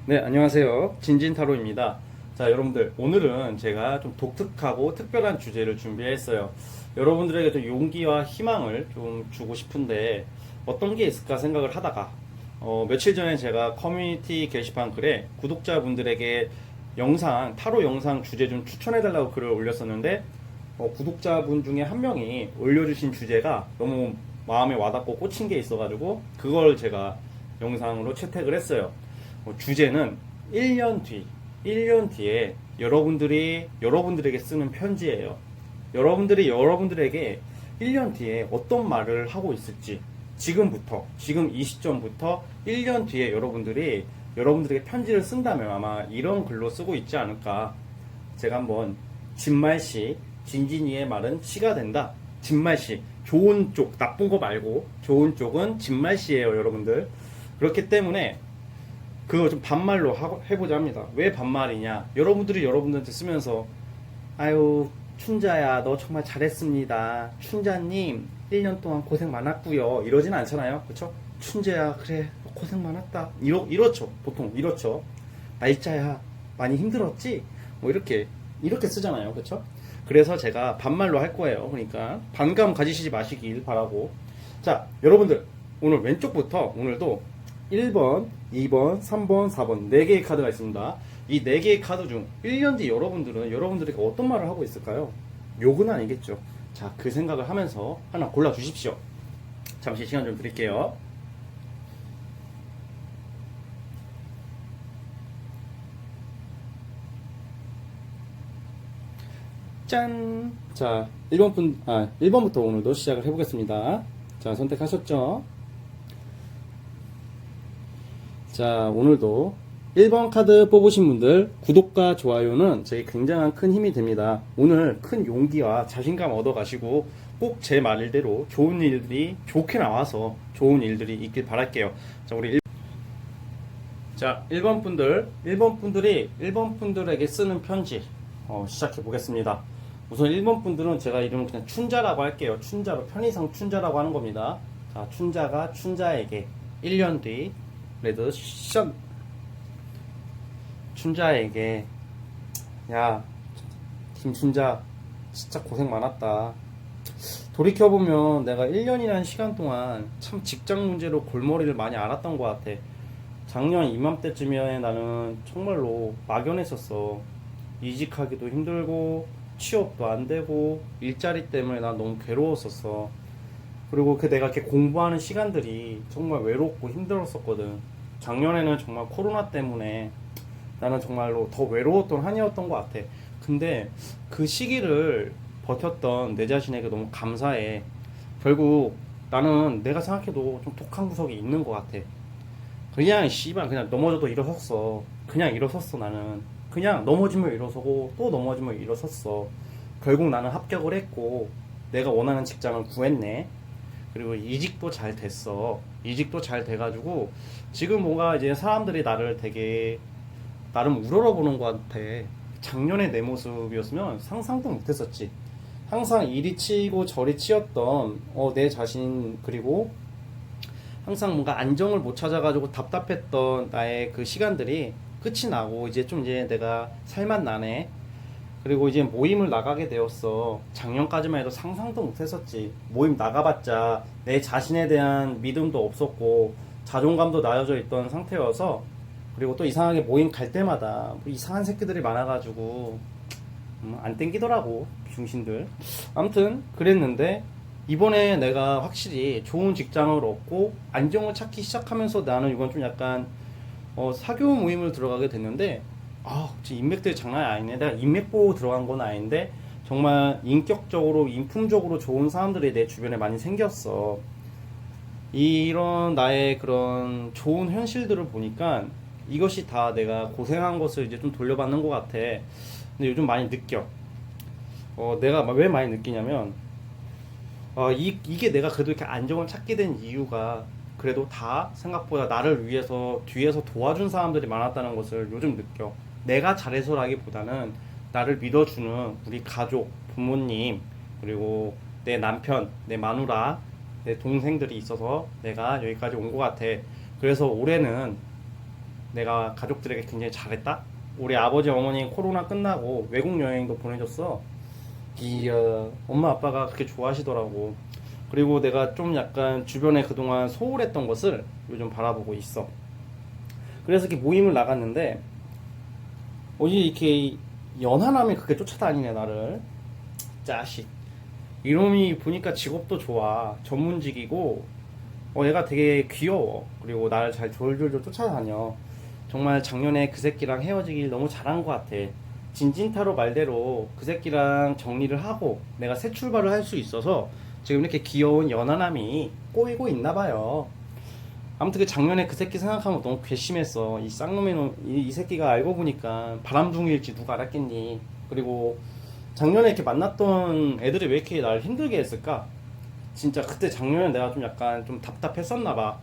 네, 안녕하세요. 진진타로입니다. 자, 여러분들, 오늘은 제가 좀 독특하고 특별한 주제를 준비했어요. 여러분들에게 좀 용기와 희망을 좀 주고 싶은데, 어떤 게 있을까 생각을 하다가, 며칠 전에 제가 커뮤니티 게시판 글에 구독자분들에게 타로 영상 주제 좀 추천해달라고 글을 올렸었는데, 구독자분 중에 한 명이 올려주신 주제가 너무 마음에 와닿고 꽂힌 게 있어가지고, 그걸 제가 영상으로 채택을 했어요. 주제는 1년 뒤에 여러분들에게 쓰는 편지예요. 여러분들이 여러분들에게 1년 뒤에 어떤 말을 하고 있을지, 지금 이 시점부터 1년 뒤에 여러분들에게 편지를 쓴다면 아마 이런 글로 쓰고 있지 않을까. 제가 한번 진말시, 진진이의 말은 시가 된다. 진말시, 좋은 쪽, 나쁜 거 말고 좋은 쪽은 진말시예요, 여러분들. 그렇기 때문에 그거 좀 반말로 해보자 합니다. 왜 반말이냐? 여러분들이 여러분들한테 쓰면서 아유 춘자야 너 정말 잘했습니다. 춘자님 1년 동안 고생 많았고요. 이러진 않잖아요. 그렇죠? 춘자야 그래 고생 많았다. 이렇죠. 보통 이렇죠. 날짜야 많이 힘들었지? 뭐 이렇게 쓰잖아요. 그렇죠? 그래서 제가 반말로 할 거예요. 그러니까 반감 가지시지 마시길 바라고. 자, 여러분들 오늘 왼쪽부터 오늘도 1번, 2번, 3번, 4번 4개의 카드가 있습니다. 이 4개의 카드 중 1년 뒤 여러분들에게 어떤 말을 하고 있을까요? 욕은 아니겠죠. 자, 그 생각을 하면서 하나 골라 주십시오. 잠시 시간 좀 드릴게요. 짠! 자, 1번부터 오늘도 시작을 해보겠습니다. 자, 선택하셨죠? 자, 오늘도 1번 카드 뽑으신 분들 구독과 좋아요는 제게 굉장한 큰 힘이 됩니다. 오늘 큰 용기와 자신감 얻어 가시고 꼭 제 말대로 좋은 일들이 좋게 나와서 좋은 일들이 있길 바랄게요. 자, 자, 1번 분들이 1번 분들에게 쓰는 편지 시작해 보겠습니다. 우선 1번 분들은 제가 이름을 그냥 춘자라고 할게요. 춘자로 편의상 춘자라고 하는 겁니다. 자, 춘자가 춘자에게 1년 뒤 레드션 춘자에게 야 김춘자 진짜 고생 많았다. 돌이켜보면 내가 1년이라는 시간 동안 참 직장 문제로 골머리를 많이 앓았던 것 같아. 작년 이맘때쯤에 나는 정말로 막연했었어. 이직하기도 힘들고 취업도 안 되고 일자리 때문에 난 너무 괴로웠었어. 그리고 내가 이렇게 공부하는 시간들이 정말 외롭고 힘들었었거든. 작년에는 정말 코로나 때문에 나는 정말로 더 외로웠던 한 해였던 것 같아. 근데 그 시기를 버텼던 내 자신에게 너무 감사해. 결국 나는 내가 생각해도 좀 독한 구석이 있는 것 같아. 그냥 씨발 그냥 넘어져도 일어섰어. 그냥 일어섰어 나는. 그냥 넘어지면 일어서고 또 넘어지면 일어섰어. 결국 나는 합격을 했고 내가 원하는 직장을 구했네. 그리고 이직도 잘 됐어. 이직도 잘 돼가지고 지금 뭔가 이제 사람들이 나를 되게 나름 우러러보는 것 같아. 작년에 내 모습이었으면 상상도 못했었지. 항상 이리 치고 저리 치였던 내 자신, 그리고 항상 뭔가 안정을 못 찾아가지고 답답했던 나의 그 시간들이 끝이 나고 이제 내가 살만 나네. 그리고 이제 모임을 나가게 되었어. 작년까지만 해도 상상도 못했었지. 모임 나가봤자 내 자신에 대한 믿음도 없었고 자존감도 낮아져 있던 상태여서. 그리고 또 이상하게 모임 갈 때마다 뭐 이상한 새끼들이 많아가지고 안 땡기더라고 중신들. 아무튼 그랬는데 이번에 내가 확실히 좋은 직장을 얻고 안정을 찾기 시작하면서 나는 이건 좀 약간 사교 모임을 들어가게 됐는데 진짜 인맥들이 장난이 아니네. 내가 인맥 보고 들어간 건 아닌데 정말 인격적으로 인품적으로 좋은 사람들이 내 주변에 많이 생겼어. 이런 나의 그런 좋은 현실들을 보니까 이것이 다 내가 고생한 것을 이제 좀 돌려받는 것 같아. 근데 요즘 많이 느껴. 내가 왜 많이 느끼냐면 이게 내가 그래도 이렇게 안정을 찾게 된 이유가 그래도 다 생각보다 나를 위해서 뒤에서 도와준 사람들이 많았다는 것을 요즘 느껴. 내가 잘해서라기보다는 나를 믿어주는 우리 가족, 부모님, 그리고 내 남편, 내 마누라, 내 동생들이 있어서 내가 여기까지 온 것 같아. 그래서 올해는 내가 가족들에게 굉장히 잘했다. 우리 아버지 어머니 코로나 끝나고 외국 여행도 보내줬어. 이야, 엄마 아빠가 그렇게 좋아하시더라고. 그리고 내가 좀 약간 주변에 그동안 소홀했던 것을 요즘 바라보고 있어. 그래서 이렇게 모임을 나갔는데 어디 이렇게 연하남이 그렇게 쫓아다니네 나를. 짜식. 이놈이 보니까 직업도 좋아. 전문직이고 얘가 되게 귀여워. 그리고 나를 잘 졸졸졸 쫓아다녀. 정말 작년에 그 새끼랑 헤어지길 너무 잘한 것 같아. 진진타로 말대로 그 새끼랑 정리를 하고 내가 새 출발을 할 수 있어서 지금 이렇게 귀여운 연하남이 꼬이고 있나 봐요. 아무튼 그 작년에 그 새끼 생각하면 너무 괘씸했어. 이 쌍놈의 놈, 이 새끼가 알고 보니까 바람둥이일지 누가 알았겠니. 그리고 작년에 이렇게 만났던 애들이 왜 이렇게 날 힘들게 했을까? 진짜 그때 작년에 내가 좀 약간 좀 답답했었나 봐.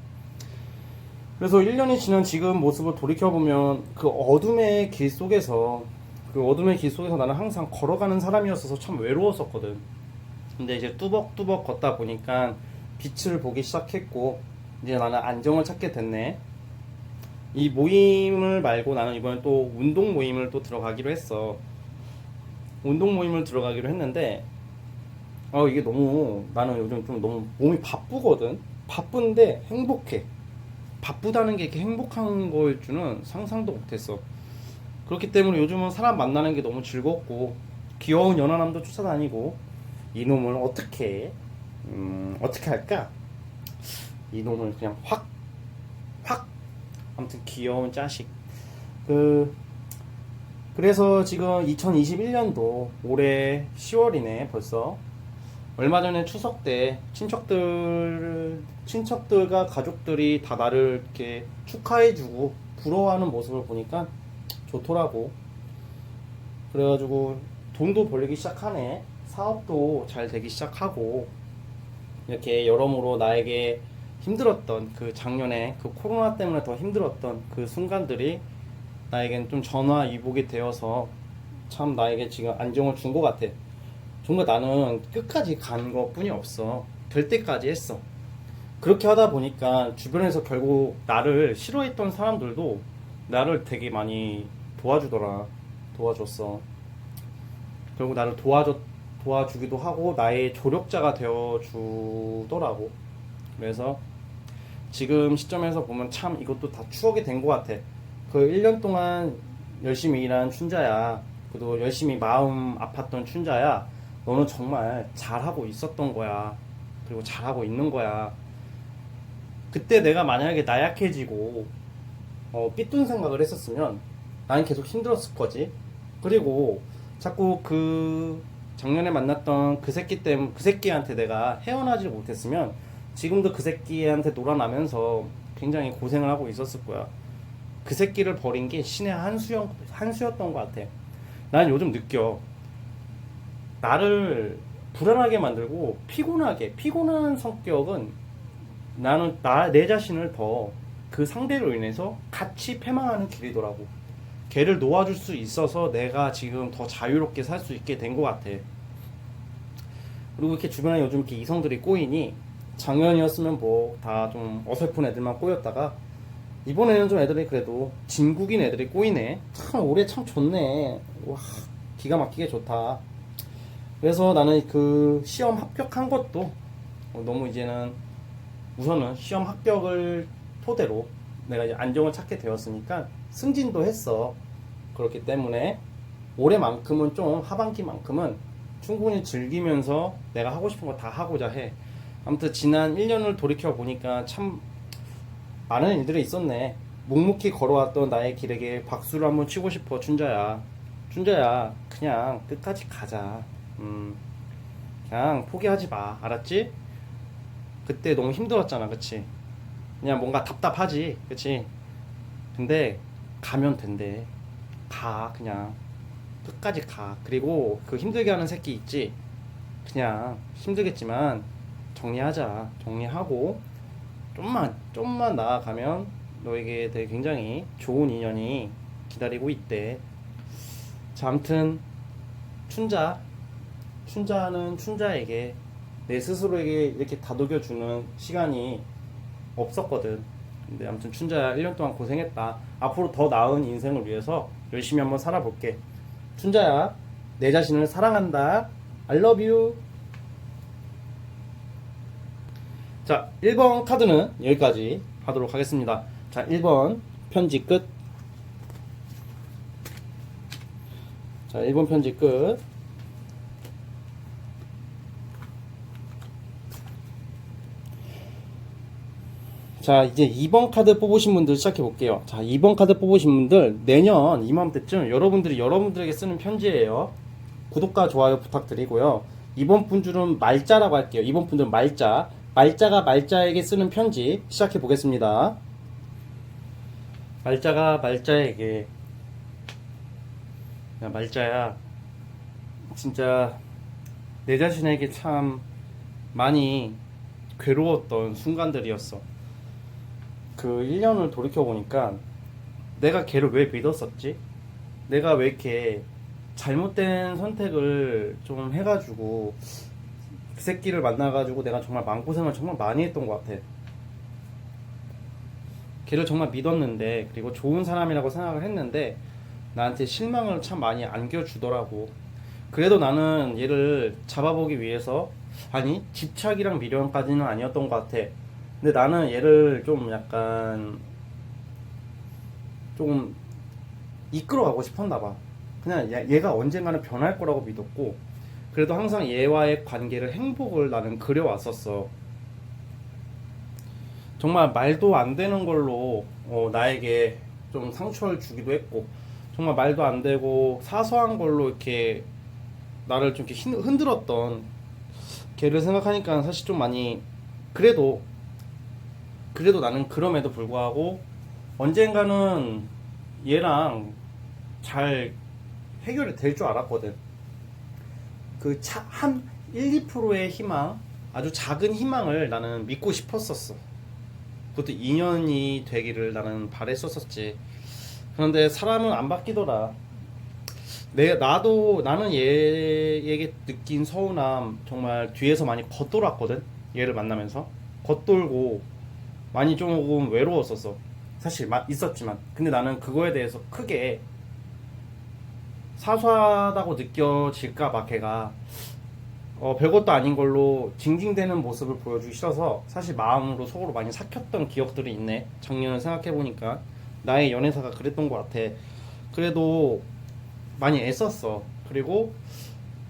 그래서 1년이 지난 지금 모습을 돌이켜보면 그 어둠의 길 속에서 나는 항상 걸어가는 사람이었어서 참 외로웠었거든. 근데 이제 뚜벅뚜벅 걷다 보니까 빛을 보기 시작했고 이제 나는 안정을 찾게 됐네. 이 모임을 말고 나는 이번에 또 운동 모임을 또 들어가기로 했어. 운동 모임을 들어가기로 했는데 이게 너무 나는 요즘 좀 너무 몸이 바쁘거든. 바쁜데 행복해. 바쁘다는 게 이렇게 행복한 거일 줄은 상상도 못했어. 그렇기 때문에 요즘은 사람 만나는 게 너무 즐겁고 귀여운 연하남도 쫓아다니고 이놈을 어떻게 할까? 이놈을 그냥 확 아무튼 귀여운 자식. 그래서 지금 2021년도 올해 10월이네 벌써. 얼마 전에 추석 때 친척들과 가족들이 다 나를 이렇게 축하해주고 부러워하는 모습을 보니까 좋더라고. 그래가지고 돈도 벌리기 시작하네. 사업도 잘 되기 시작하고 이렇게 여러모로 나에게 힘들었던 그 작년에 그 코로나 때문에 더 힘들었던 그 순간들이 나에겐 좀 전화위복이 되어서 참 나에게 지금 안정을 준 것 같아. 정말 나는 끝까지 간 것뿐이 없어. 될 때까지 했어. 그렇게 하다 보니까 주변에서 결국 나를 싫어했던 사람들도 나를 되게 많이 도와줬어. 결국 나를 도와주기도 하고 나의 조력자가 되어주더라고. 그래서 지금 시점에서 보면 참 이것도 다 추억이 된 것 같아. 그 1년 동안 열심히 일한 춘자야. 그래도 열심히 마음 아팠던 춘자야. 너는 정말 잘하고 있었던 거야. 그리고 잘하고 있는 거야. 그때 내가 만약에 나약해지고 삐뚤 생각을 했었으면 난 계속 힘들었을 거지. 그리고 자꾸 그 작년에 만났던 그 새끼한테 내가 헤어나지 못했으면 지금도 그 새끼한테 놀아나면서 굉장히 고생을 하고 있었을 거야. 그 새끼를 버린 게 신의 한수였던 것 같아. 난 요즘 느껴. 나를 불안하게 만들고 피곤한 성격은 나는 내 자신을 더 그 상대로 인해서 같이 패망하는 길이더라고. 걔를 놓아줄 수 있어서 내가 지금 더 자유롭게 살 수 있게 된 것 같아. 그리고 이렇게 주변에 요즘 이렇게 이성들이 꼬이니 작년이었으면 뭐 다 좀 어설픈 애들만 꼬였다가 이번에는 좀 애들이 그래도 진국인 애들이 꼬이네. 참 올해 참 좋네. 와, 기가 막히게 좋다. 그래서 나는 그 시험 합격한 것도 너무 이제는 우선은 시험 합격을 토대로 내가 이제 안정을 찾게 되었으니까 승진도 했어. 그렇기 때문에 올해만큼은 좀 하반기만큼은 충분히 즐기면서 내가 하고 싶은 거 다 하고자 해. 아무튼 지난 1년을 돌이켜 보니까 참 많은 일들이 있었네. 묵묵히 걸어왔던 나의 길에게 박수를 한번 치고 싶어. 춘자야 그냥 끝까지 가자. 그냥 포기하지 마. 알았지? 그때 너무 힘들었잖아. 그치? 그냥 뭔가 답답하지. 그치? 근데 가면 된대. 그냥 끝까지 가. 그리고 그 힘들게 하는 새끼 있지? 그냥 힘들겠지만 정리하고 좀만 나아가면 너에게 되게 굉장히 좋은 인연이 기다리고 있대. 자, 아무튼 춘자는 춘자에게 내 스스로에게 이렇게 다독여주는 시간이 없었거든. 근데 아무튼 춘자야 1년 동안 고생했다. 앞으로 더 나은 인생을 위해서 열심히 한번 살아볼게. 춘자야, 내 자신을 사랑한다. I love you. 자, 1번 카드는 여기까지 하도록 하겠습니다. 자, 1번 편지 끝. 자, 1번 편지 끝. 자, 이제 2번 카드 뽑으신 분들 시작해 볼게요. 자, 2번 카드 뽑으신 분들 내년 이맘때쯤 여러분들에게 쓰는 편지예요. 구독과 좋아요 부탁드리고요. 이번 분들은 말자라고 할게요. 이번 분들은 말자가 말자에게 쓰는 편지 시작해 보겠습니다. 말자가 말자에게. 야, 말자야, 진짜 내 자신에게 참 많이 괴로웠던 순간들이었어. 그 1년을 돌이켜보니까 내가 걔를 왜 믿었었지? 내가 왜 이렇게 잘못된 선택을 좀 해가지고 그 새끼를 만나가지고 내가 정말 마음고생을 정말 많이 했던 것 같아. 걔를 정말 믿었는데, 그리고 좋은 사람이라고 생각을 했는데 나한테 실망을 참 많이 안겨주더라고. 그래도 나는 얘를 잡아보기 위해서, 아니 집착이랑 미련까지는 아니었던 것 같아. 근데 나는 얘를 좀 약간 조금 이끌어가고 싶었나 봐. 그냥 얘가 언젠가는 변할 거라고 믿었고, 그래도 항상 얘와의 관계를, 행복을 나는 그려왔었어. 정말 말도 안 되는 걸로 나에게 좀 상처를 주기도 했고, 정말 말도 안 되고 사소한 걸로 이렇게 나를 좀 이렇게 흔들었던 걔를 생각하니까 사실 좀 많이, 그래도 나는 그럼에도 불구하고 언젠가는 얘랑 잘 해결이 될 줄 알았거든. 그 한 1, 2%의 희망, 아주 작은 희망을 나는 믿고 싶었었어. 그것도 2년이 되기를 나는 바랬었었지. 그런데 사람은 안 바뀌더라. 나는 얘에게 느낀 서운함, 정말 뒤에서 많이 겉돌았거든. 얘를 만나면서 겉돌고 많이 조금 외로웠었어. 사실 있었지만, 근데 나는 그거에 대해서 크게 사소하다고 느껴질까봐 걔가 별것도 아닌 걸로 징징대는 모습을 보여주기 싫어서 사실 마음으로 속으로 많이 삭혔던 기억들이 있네. 작년을 생각해보니까 나의 연애사가 그랬던 것 같아. 그래도 많이 애썼어. 그리고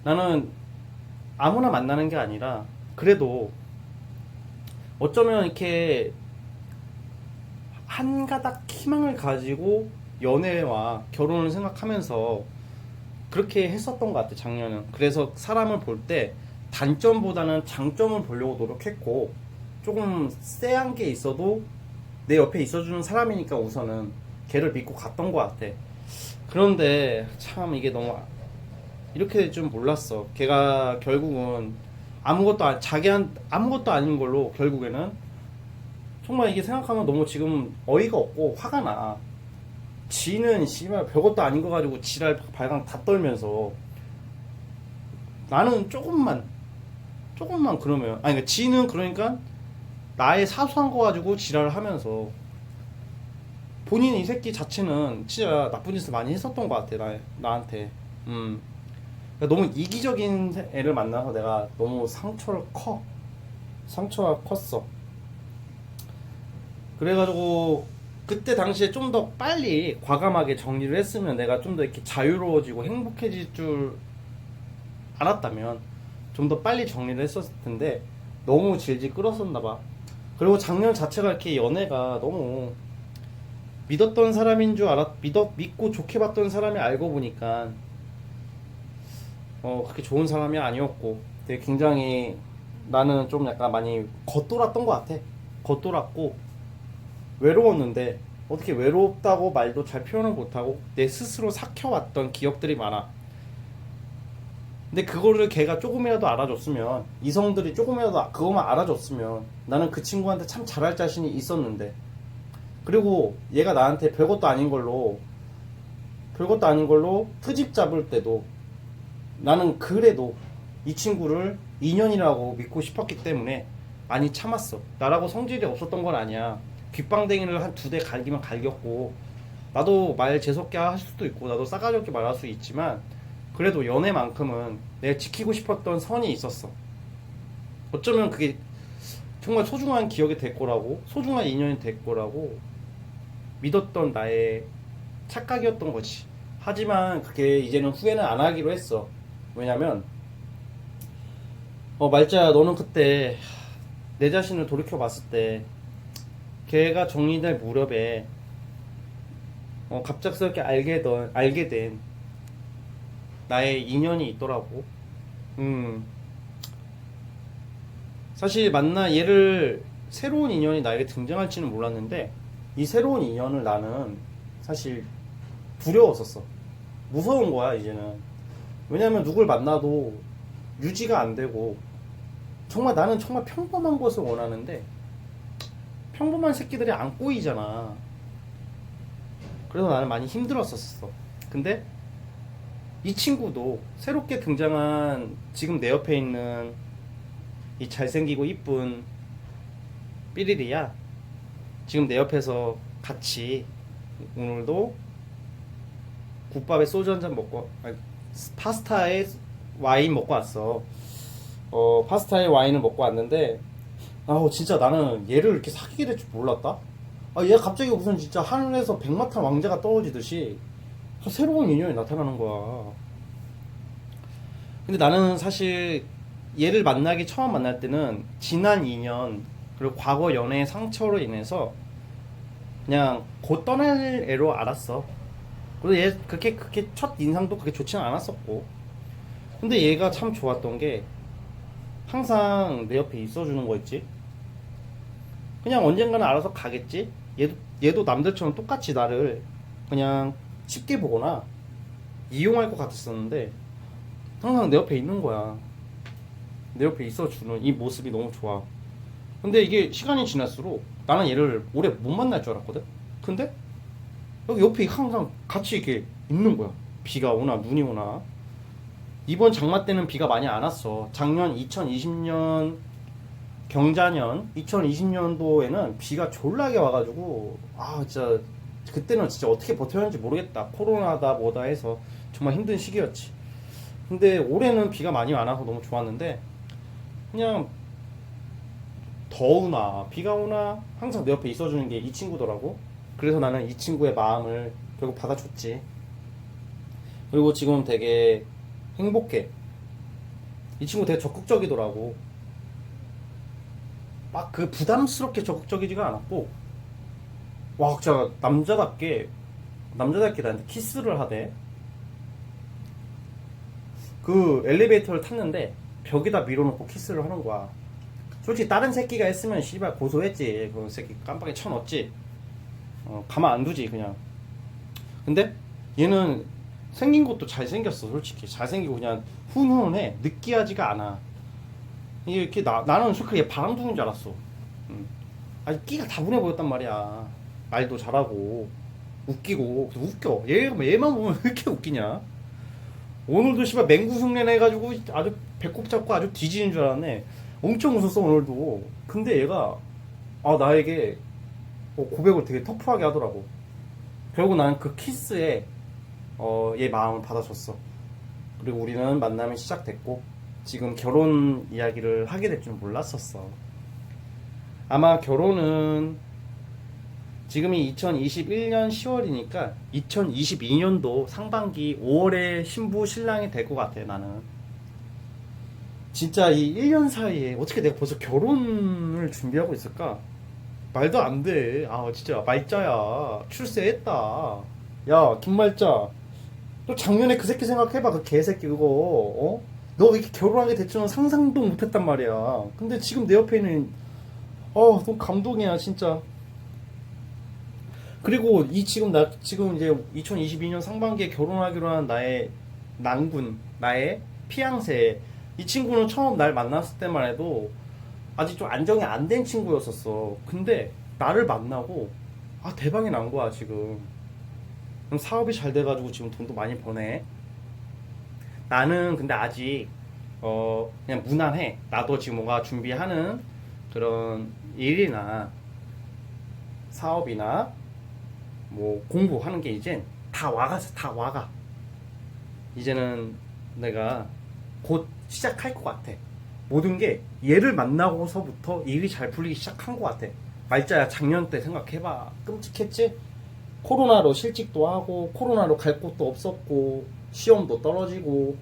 나는 아무나 만나는 게 아니라, 그래도 어쩌면 이렇게 한 가닥 희망을 가지고 연애와 결혼을 생각하면서 그렇게 했었던 것 같아, 작년은. 그래서 사람을 볼 때 단점보다는 장점을 보려고 노력했고, 조금 쎄한 게 있어도 내 옆에 있어주는 사람이니까 우선은 걔를 믿고 갔던 것 같아. 그런데 참 이게 너무 이렇게 될 줄 몰랐어. 걔가 결국은 아무것도 아닌 걸로 결국에는, 정말 이게 생각하면 너무 지금 어이가 없고 화가 나. 지는 씨발 별것도 아닌 거 가지고 지랄 발광 다 떨면서, 나는 조금만 그러면, 아니 그러니까 지는 그러니까 나의 사소한 거 가지고 지랄을 하면서, 본인 이 새끼 자체는 진짜 나쁜 짓을 많이 했었던 것 같아. 나한테. 그러니까 너무 이기적인 애를 만나서 내가 너무 상처가 컸어. 그래가지고 그때 당시에 좀 더 빨리 과감하게 정리를 했으면 내가 좀 더 이렇게 자유로워지고 행복해질 줄 알았다면 좀 더 빨리 정리를 했었을 텐데 너무 질질 끌었었나 봐. 그리고 작년 자체가 이렇게 연애가 너무 믿었던 사람인 줄 믿고 좋게 봤던 사람이 알고 보니까 그렇게 좋은 사람이 아니었고, 되게 굉장히 나는 좀 약간 많이 겉돌았던 것 같아. 겉돌았고 외로웠는데 어떻게 외롭다고 말도 잘 표현을 못하고 내 스스로 삭혀왔던 기억들이 많아. 근데 그거를 걔가 조금이라도 알아줬으면, 이성들이 조금이라도 그것만 알아줬으면 나는 그 친구한테 참 잘할 자신이 있었는데, 그리고 얘가 나한테 별것도 아닌 걸로 트집 잡을 때도 나는 그래도 이 친구를 인연이라고 믿고 싶었기 때문에 많이 참았어. 나라고 성질이 없었던 건 아니야. 귓방댕이를 한 2대 갈기면 갈겼고, 나도 말 재수없게 할 수도 있고 나도 싸가지 없게 말할 수 있지만, 그래도 연애만큼은 내가 지키고 싶었던 선이 있었어. 어쩌면 그게 정말 소중한 기억이 될 거라고, 소중한 인연이 될 거라고 믿었던 나의 착각이었던 거지. 하지만 그게 이제는 후회는 안 하기로 했어. 왜냐면 말자, 너는 그때 내 자신을 돌이켜 봤을 때 걔가 정리될 무렵에 갑작스럽게 알게 된 나의 인연이 있더라고. 음, 사실 얘를 새로운 인연이 나에게 등장할지는 몰랐는데, 이 새로운 인연을 나는 사실 두려웠었어. 무서운 거야, 이제는. 왜냐면 누굴 만나도 유지가 안 되고, 나는 정말 평범한 것을 원하는데, 평범한 새끼들이 안 꼬이잖아. 그래서 나는 많이 힘들었었어. 근데 이 친구도 새롭게 등장한, 지금 내 옆에 있는 이 잘생기고 이쁜 삐리리야, 지금 내 옆에서 같이 오늘도 국밥에 소주 한잔 먹고, 아니, 파스타에 와인 먹고 왔어. 파스타에 와인을 먹고 왔는데, 진짜 나는 얘를 이렇게 사귀게 될 줄 몰랐다. 얘가 갑자기 무슨 진짜 하늘에서 백마탄 왕자가 떨어지듯이 새로운 인연이 나타나는 거야. 근데 나는 사실 얘를 처음 만날 때는 지난 인연, 그리고 과거 연애의 상처로 인해서 그냥 곧 떠날 애로 알았어. 그리고 얘 그렇게 첫 인상도 그렇게 좋지는 않았었고. 근데 얘가 참 좋았던 게 항상 내 옆에 있어주는 거 있지. 그냥 언젠가는 알아서 가겠지. 얘도 남들처럼 똑같이 나를 그냥 쉽게 보거나 이용할 것 같았었는데, 항상 내 옆에 있는 거야. 내 옆에 있어주는 이 모습이 너무 좋아. 근데 이게 시간이 지날수록 나는 얘를 오래 못 만날 줄 알았거든. 근데 여기 옆에 항상 같이 이렇게 있는 거야. 비가 오나 눈이 오나. 이번 장마 때는 비가 많이 안 왔어. 작년 2020년 경자년 2020년도에는 비가 졸라게 와가지고, 진짜 그때는 진짜 어떻게 버텼는지 모르겠다. 코로나다 뭐다 해서 정말 힘든 시기였지. 근데 올해는 비가 많이 안 와서 너무 좋았는데, 그냥 더우나 비가 오나 항상 내 옆에 있어주는 게 이 친구더라고. 그래서 나는 이 친구의 마음을 결국 받아줬지. 그리고 지금 되게 행복해. 이 친구 되게 적극적이더라고. 막 그 부담스럽게 적극적이지가 않았고, 와 진짜 남자답게 나한테 키스를 하대. 그 엘리베이터를 탔는데 벽에다 밀어놓고 키스를 하는 거야. 솔직히 다른 새끼가 했으면 씨발 고소했지. 그 새끼 깜빡이 쳐넣었지. 가만 안 두지 그냥. 근데 얘는 생긴 것도 잘생겼어. 솔직히 잘생기고 그냥 훈훈해. 느끼하지가 않아. 이게 이렇게 나는 솔직히 얘 바람 부는 줄 알았어. 아니 끼가 다분해 보였단 말이야. 말도 잘하고 웃기고. 웃겨. 얘만 보면 왜 이렇게 웃기냐. 오늘도 씨발 맹구 흉내 해가지고 아주 배꼽 잡고 아주 뒤지는 줄 알았네. 엄청 웃었어 오늘도. 근데 얘가 나에게 고백을 되게 터프하게 하더라고. 결국 나는 그 키스에 얘 마음을 받아줬어. 그리고 우리는 만남이 시작됐고 지금 결혼 이야기를 하게 될 줄 몰랐었어. 아마 결혼은 지금이 2021년 10월이니까 2022년도 상반기 5월에 신부 신랑이 될 것 같아. 나는 진짜 이 1년 사이에 어떻게 내가 벌써 결혼을 준비하고 있을까? 말도 안 돼. 진짜 말자야. 출세했다. 야 김말자, 또 작년에 그 새끼 생각해봐. 그 개새끼 그거. 너 이렇게 결혼하게 될 줄은 상상도 못했단 말이야. 근데 지금 내 옆에 있는 너무 감동이야 진짜. 그리고 지금 이제 2022년 상반기에 결혼하기로 한 나의 난군, 나의 피앙새, 이 친구는 처음 날 만났을 때만 해도 아직 좀 안정이 안 된 친구였었어. 근데 나를 만나고 대박이 난 거야 지금. 그럼 사업이 잘 돼가지고 지금 돈도 많이 버네. 나는 근데 아직 그냥 무난해. 나도 지금 뭔가 준비하는 그런 일이나 사업이나 뭐 공부하는 게 이젠 다 와가서 다 와가. 이제는 내가 곧 시작할 것 같아. 모든 게 얘를 만나고서부터 일이 잘 풀리기 시작한 것 같아. 말자야, 작년 때 생각해봐. 끔찍했지? 코로나로 실직도 하고 코로나로 갈 곳도 없었고 시험도 떨어지고.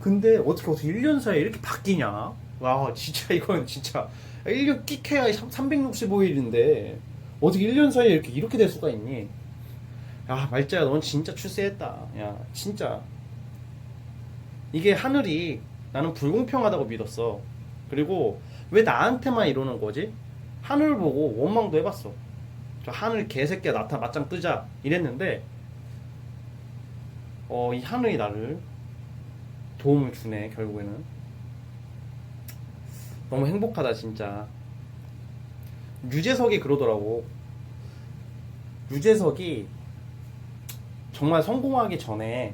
근데 어떻게 1년 사이에 이렇게 바뀌냐? 와, 진짜 이건 진짜 1년 끽해야 365일인데 어떻게 1년 사이에 이렇게 될 수가 있니? 야, 말자야, 넌 진짜 출세했다. 야, 진짜 이게 하늘이 나는 불공평하다고 믿었어. 그리고 왜 나한테만 이러는 거지? 하늘 보고 원망도 해봤어. 저 하늘 개새끼야, 나타 맞짱 뜨자 이랬는데 이 하늘이 나를 도움을 주네. 결국에는 너무 행복하다 진짜. 유재석이 그러더라고. 유재석이 정말 성공하기 전에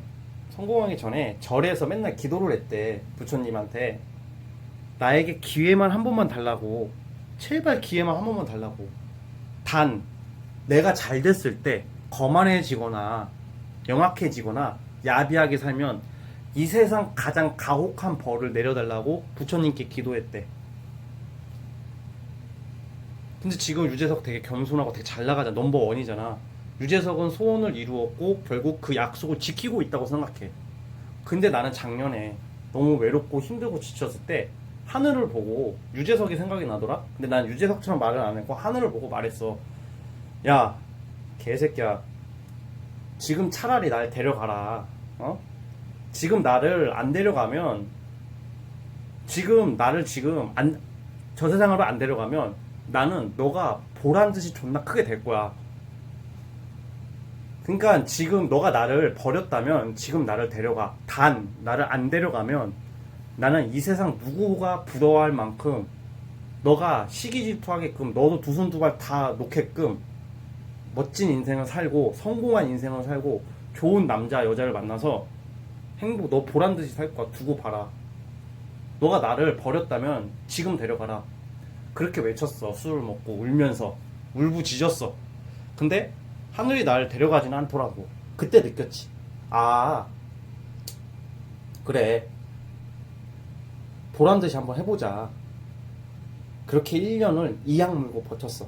절에서 맨날 기도를 했대. 부처님한테 나에게 기회만 한 번만 달라고, 제발 기회만 한 번만 달라고. 단 내가 잘 됐을 때 거만해지거나 영악해지거나 야비하게 살면 이 세상 가장 가혹한 벌을 내려달라고 부처님께 기도했대. 근데 지금 유재석 되게 겸손하고 되게 잘 나가잖아. 넘버원이잖아. 유재석은 소원을 이루었고 결국 그 약속을 지키고 있다고 생각해. 근데 나는 작년에 너무 외롭고 힘들고 지쳤을 때 하늘을 보고 유재석이 생각이 나더라. 근데 난 유재석처럼 말을 안 했고 하늘을 보고 말했어. 야, 개새끼야, 지금 차라리 날 데려가라. 지금 나를 안 데려가면, 저 세상으로 안 데려가면 나는 너가 보란듯이 존나 크게 될 거야. 그러니까 지금 너가 나를 버렸다면 지금 나를 데려가. 단 나를 안 데려가면 나는 이 세상 누구가 부러워할 만큼 너가 시기질투하게끔, 너도 두 손 두 발 다 놓게끔 멋진 인생을 살고 성공한 인생을 살고 좋은 남자 여자를 만나서 너 보란듯이 살 거야. 두고 봐라. 너가 나를 버렸다면 지금 데려가라. 그렇게 외쳤어. 술을 먹고 울면서 울부짖었어. 근데 하늘이 나를 데려가지는 않더라고. 그때 느꼈지. 아, 그래, 보란듯이 한번 해보자. 그렇게 1년을 이악 물고 버텼어.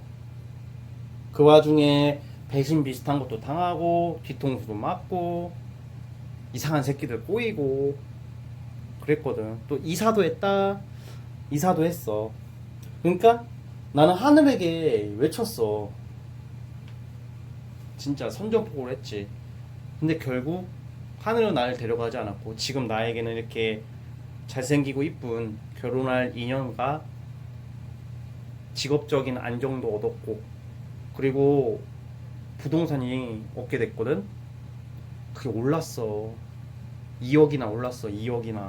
그 와중에 배신 비슷한 것도 당하고 뒤통수도 맞고 이상한 새끼들 꼬이고 그랬거든. 또 이사도 했다. 이사도 했어. 그러니까 나는 하늘에게 외쳤어. 진짜 선전포고를 했지. 근데 결국 하늘은 나를 데려가지 않았고 지금 나에게는 이렇게 잘생기고 이쁜 결혼할 인연과 직업적인 안정도 얻었고, 그리고 부동산이 얻게 됐거든. 그게 올랐어. 2억이나 올랐어. 2억이나.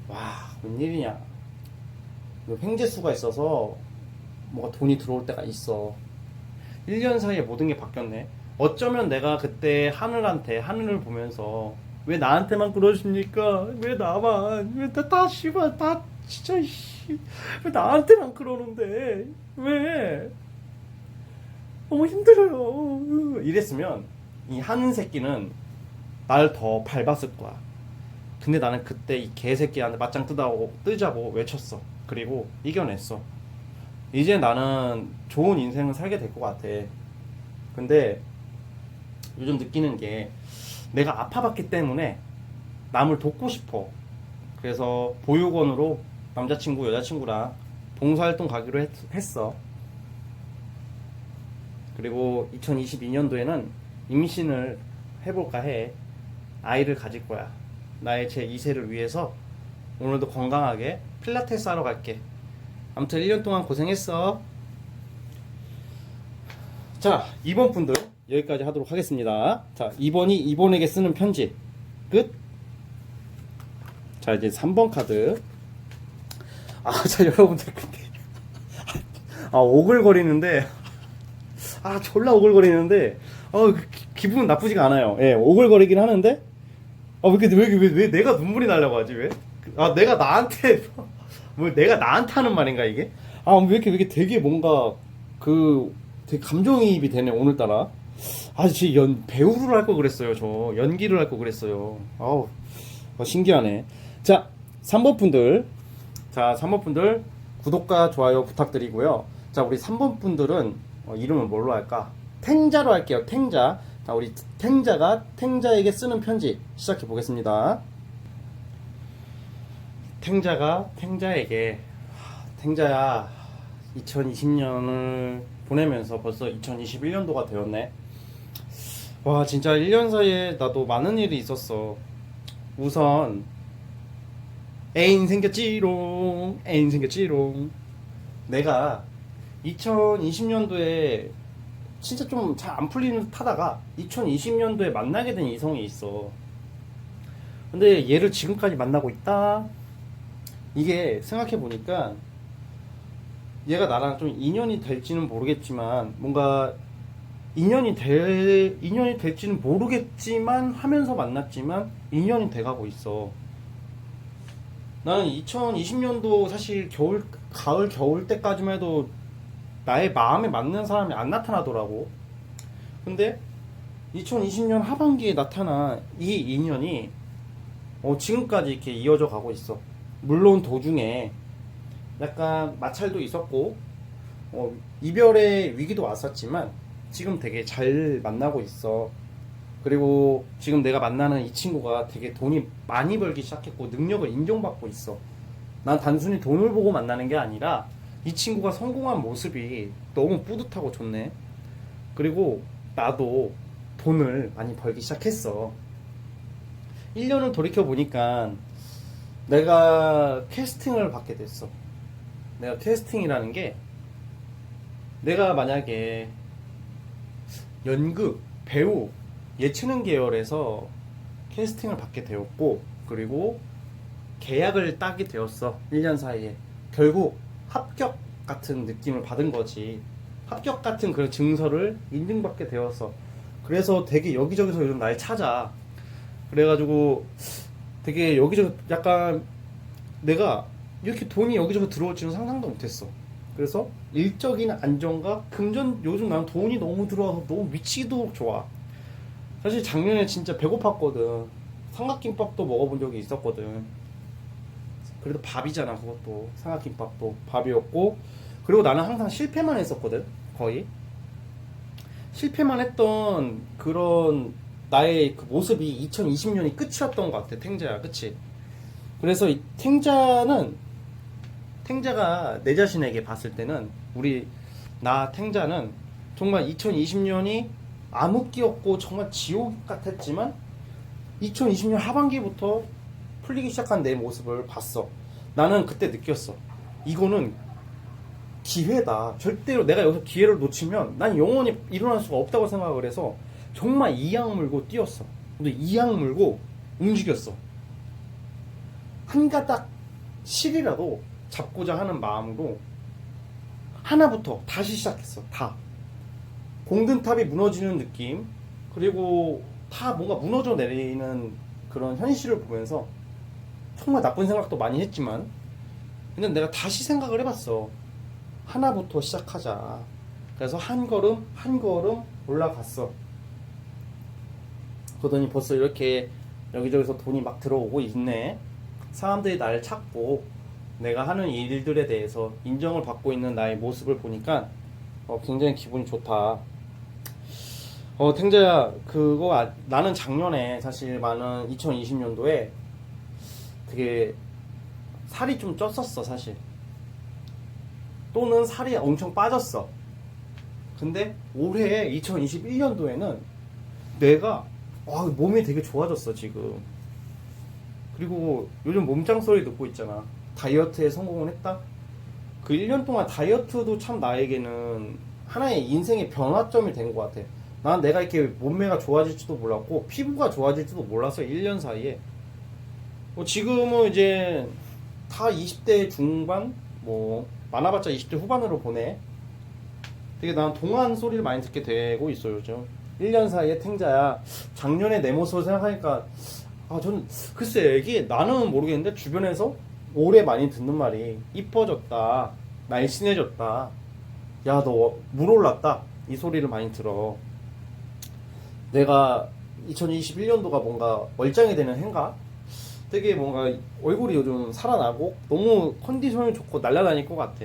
와, 웬일이냐. 횡재수가 있어서 뭐가 돈이 들어올 때가 있어. 1년 사이에 모든 게 바뀌었네. 어쩌면 내가 그때 하늘을 보면서 왜 나한테만 그러십니까? 왜 나만? 왜 다 씨발 다 진짜 왜 나한테만 그러는데? 왜? 너무 힘들어요. 이랬으면 이 하는 새끼는 나를 더 밟았을 거야. 근데 나는 그때 이 개새끼한테 맞짱 뜨자고 외쳤어. 그리고 이겨냈어. 이제 나는 좋은 인생을 살게 될 것 같아. 근데 요즘 느끼는 게 내가 아파봤기 때문에 남을 돕고 싶어. 그래서 보육원으로 남자친구 여자친구랑 봉사활동 가기로 했어. 그리고 2022년도에는 임신을 해볼까 해. 아이를 가질 거야. 나의 제 2세를 위해서 오늘도 건강하게 필라테스 하러 갈게. 아무튼 1년 동안 고생했어. 자, 2번 분들 여기까지 하도록 하겠습니다. 자, 2번이 이번에게 쓰는 편지 끝. 자, 이제 3번 카드. 자, 여러분들 근데 오글거리는데 졸라 오글거리는데 기분은 나쁘지가 않아요. 예, 오글거리긴 하는데 왜 내가 눈물이 나려고 하지? 왜? 내가 나한테 뭐 내가 나한테 하는 말인가 이게? 왜 이렇게 되게 뭔가 그 되게 감정이입이 되네 오늘따라. 아, 제 배우를 할 거 그랬어요. 저 연기를 할 거 그랬어요. 아우, 신기하네. 자, 3번 분들. 자, 3번 분들 구독과 좋아요 부탁드리고요. 자, 우리 3번 분들은 이름을 뭘로 할까? 탱자로 할게요. 탱자. 자, 우리 탱자가 탱자에게 쓰는 편지 시작해 보겠습니다. 탱자가 탱자에게, 탱자야, 2020년을 보내면서 벌써 2021년도가 되었네. 와, 진짜 1년 사이에 나도 많은 일이 있었어. 우선 애인 생겼지롱, 애인 생겼지롱. 내가 2020년도에 진짜 좀 잘 안 풀리는 듯 하다가 2020년도에 만나게 된 이성이 있어. 근데 얘를 지금까지 만나고 있다. 이게 생각해 보니까 얘가 나랑 좀 인연이 될지는 모르겠지만, 뭔가 인연이 될지는 모르겠지만 하면서 만났지만 인연이 돼가고 있어. 나는 2020년도 사실 가을 겨울 때까지만 해도 나의 마음에 맞는 사람이 안 나타나더라고. 근데 2020년 하반기에 나타난 이 인연이 지금까지 이렇게 이어져 가고 있어. 물론 도중에 약간 마찰도 있었고 이별의 위기도 왔었지만 지금 되게 잘 만나고 있어. 그리고 지금 내가 만나는 이 친구가 되게 돈이 많이 벌기 시작했고 능력을 인정받고 있어. 난 단순히 돈을 보고 만나는 게 아니라 이 친구가 성공한 모습이 너무 뿌듯하고 좋네. 그리고 나도 돈을 많이 벌기 시작했어. 1년을 돌이켜 보니까 내가 캐스팅을 받게 됐어. 내가 캐스팅이라는 게, 내가 만약에 연극, 배우, 예체능 계열에서 캐스팅을 받게 되었고, 그리고 계약을 따게 되었어. 1년 사이에. 결국 합격 같은 느낌을 받은 거지. 합격 같은 그런 증서를 인증받게 되었어. 그래서 되게 여기저기서 요즘 날 찾아. 그래가지고 되게 여기저기 약간 내가 이렇게 돈이 여기저기 들어올 줄은 상상도 못했어. 그래서 일적인 안정과 금전, 요즘 나는 돈이 너무 들어와서 너무 미치도록 좋아. 사실 작년에 진짜 배고팠거든. 삼각김밥도 먹어본 적이 있었거든. 그래도 밥이잖아. 그것도 삼각김밥도 밥이었고. 그리고 나는 항상 실패만 했었거든. 거의 실패만 했던 그런 나의 그 모습이 2020년이 끝이었던 것 같아. 탱자야, 그치? 그래서 이 탱자가 내 자신에게 봤을 때는, 나 탱자는 정말 2020년이 암흑기였고 정말 지옥 같았지만 2020년 하반기부터 풀리기 시작한 내 모습을 봤어. 나는 그때 느꼈어. 이거는 기회다. 절대로 내가 여기서 기회를 놓치면 난 영원히 일어날 수가 없다고 생각을 해서 정말 이악 물고 뛰었어. 근데 이악 물고 움직였어. 한 가닥 실이라도 잡고자 하는 마음으로 하나부터 다시 시작했어. 다. 공든탑이 무너지는 느낌, 그리고 다 뭔가 무너져 내리는 그런 현실을 보면서 정말 나쁜 생각도 많이 했지만, 근데 내가 다시 생각을 해봤어. 하나부터 시작하자. 그래서 한 걸음 한 걸음 올라갔어. 그러더니 벌써 이렇게 여기저기서 돈이 막 들어오고 있네. 사람들이 나를 찾고 내가 하는 일들에 대해서 인정을 받고 있는 나의 모습을 보니까 굉장히 기분이 좋다. 탱자야, 나는 작년에 사실 많은 2020년도에 되게 살이 좀 쪘었어, 사실. 또는 살이 엄청 빠졌어. 근데 올해 2021년도에는 내가 몸이 되게 좋아졌어, 지금. 그리고 요즘 몸짱 소리 듣고 있잖아. 다이어트에 성공을 했다? 그 1년 동안 다이어트도 참 나에게는 하나의 인생의 변화점이 된 것 같아. 난 내가 이렇게 몸매가 좋아질지도 몰랐고 피부가 좋아질지도 몰랐어. 1년 사이에. 지금은 이제 다 20대 중반, 많아봤자 20대 후반으로 보내. 되게 난 동안 소리를 많이 듣게 되고 있어요, 요즘. 1년 사이에 탱자야, 작년에 내 모습을 생각하니까 저는 글쎄, 이게 나는 모르겠는데 주변에서 올해 많이 듣는 말이 이뻐졌다, 날씬해졌다, 야 너 물 올랐다, 이 소리를 많이 들어. 내가 2021년도가 뭔가 얼짱이 되는 해인가? 되게 뭔가 얼굴이 요즘 살아나고 너무 컨디션이 좋고 날아다닐 것 같아.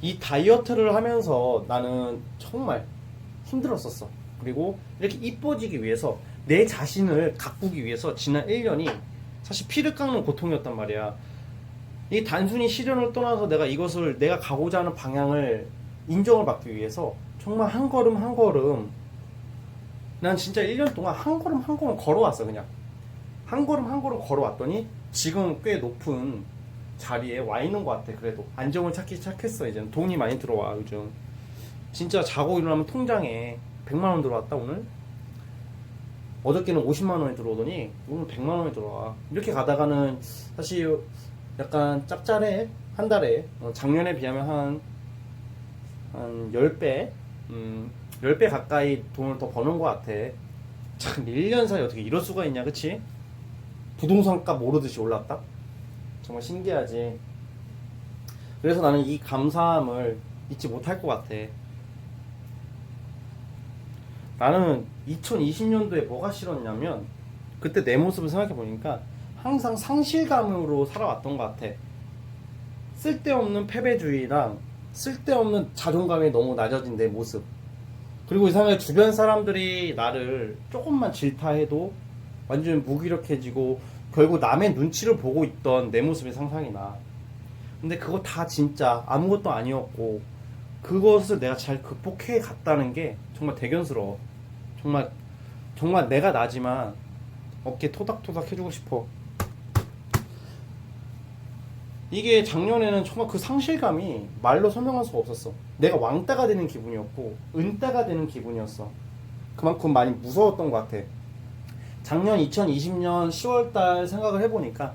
이 다이어트를 하면서 나는 정말 힘들었었어. 그리고 이렇게 이뻐지기 위해서 내 자신을 가꾸기 위해서 지난 1년이 사실 피를 깎는 고통이었단 말이야. 이 단순히 시련을 떠나서 내가 이것을 내가 가고자 하는 방향을 인정을 받기 위해서 정말 한 걸음 한 걸음 난 진짜 1년 동안 한 걸음 한 걸음 걸어왔어. 그냥 한 걸음 한 걸음 걸어왔더니 지금 꽤 높은 자리에 와 있는 것 같아. 그래도 안정을 찾기 시작했어. 이제는 돈이 많이 들어와 요즘. 진짜 자고 일어나면 통장에 100만 원 들어왔다 오늘. 어저께는 50만 원이 들어오더니 오늘 100만 원이 들어와. 이렇게 가다가는 사실 약간 짭짤해. 한 달에 작년에 비하면 한 10배 10배 가까이 돈을 더 버는 것 같아. 참 1년 사이에 어떻게 이럴 수가 있냐, 그치? 부동산 값 오르듯이 올랐다? 정말 신기하지. 그래서 나는 이 감사함을 잊지 못할 것 같아. 나는 2020년도에 뭐가 싫었냐면 그때 내 모습을 생각해 보니까 항상 상실감으로 살아왔던 것 같아. 쓸데없는 패배주의랑 쓸데없는 자존감이 너무 낮아진 내 모습. 그리고 이상하게 주변 사람들이 나를 조금만 질타해도 완전 무기력해지고 결국 남의 눈치를 보고 있던 내 모습이 상상이 나. 근데 그거 다 진짜 아무것도 아니었고 그것을 내가 잘 극복해 갔다는 게 정말 대견스러워. 정말 정말 내가 나지만 어깨 토닥토닥 해주고 싶어. 이게 작년에는 정말 그 상실감이 말로 설명할 수가 없었어. 내가 왕따가 되는 기분이었고 은따가 되는 기분이었어. 그만큼 많이 무서웠던 것 같아. 작년 2020년 10월달 생각을 해보니까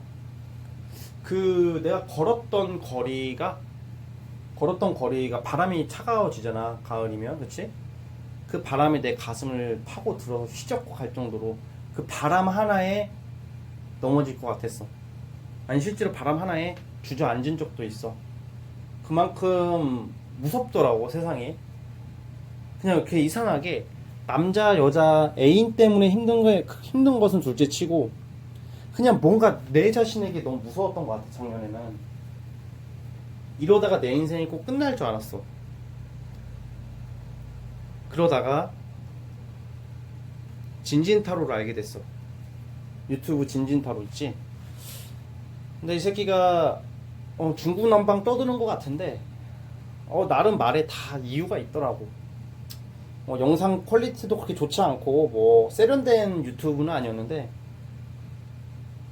그 내가 걸었던 거리가 바람이 차가워지잖아. 가을이면, 그치? 그 바람이 내 가슴을 파고 들어서 휘젓고 갈 정도로 그 바람 하나에 넘어질 것 같았어. 아니 실제로 바람 하나에 주저앉은 적도 있어. 그만큼 무섭더라고 세상이. 그냥 이렇게 이상하게 남자 여자 애인 때문에 힘든 것은 둘째치고 그냥 뭔가 내 자신에게 너무 무서웠던 것 같아. 작년에는 이러다가 내 인생이 꼭 끝날 줄 알았어. 그러다가 진진타로를 알게 됐어. 유튜브 진진타로 있지? 근데 이 새끼가 중구난방 떠드는 것 같은데 나름 말에 다 이유가 있더라고. 영상 퀄리티도 그렇게 좋지 않고 뭐 세련된 유튜브는 아니었는데